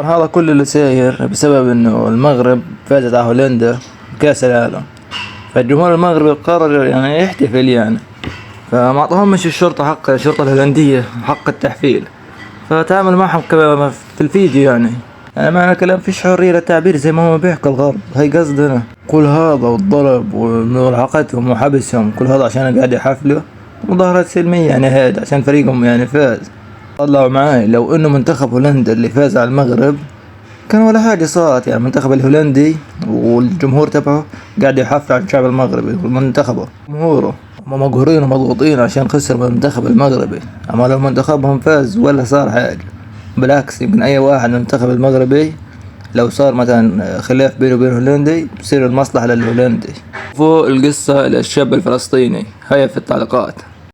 هذا كل اللي ساير بسبب انه المغرب فازت على هولندا بكأس العالم، فالجمهور المغربي قرر يعني يحتفل يعني، فما اعطاهمش الشرطة حق الشرطة الهولندية حق التحفيل، فتعامل معهم كما في الفيديو يعني معنى كلام فيش حرية للتعبير زي ما هو بيحكي الغرب. هاي قصدنا كل هذا والضرب وملاحقتهم وحبسهم كل هذا عشان قاعد يحفلوا مظاهرات سلمية يعني، هاد عشان فريقهم يعني فاز. طلعوا معاي لو انه منتخب هولندا اللي فاز على المغرب كان ولا حاجة صارت، يعني المنتخب الهولندي والجمهور تبعه قاعد يحفل على الشعب المغربي ومنتخبه جمهوره هم مقهورين ومضغوطين عشان خسر من المنتخب المغربي، اما لو منتخبهم فاز ولا صار حاجة. بالعكس يمكن اي واحد من المنتخب المغربي لو صار مثلا خلاف بينه وبين الهولندي بصير المصلحة للهولندي. فوق القصة للشاب الفلسطيني هيا في التعليقات.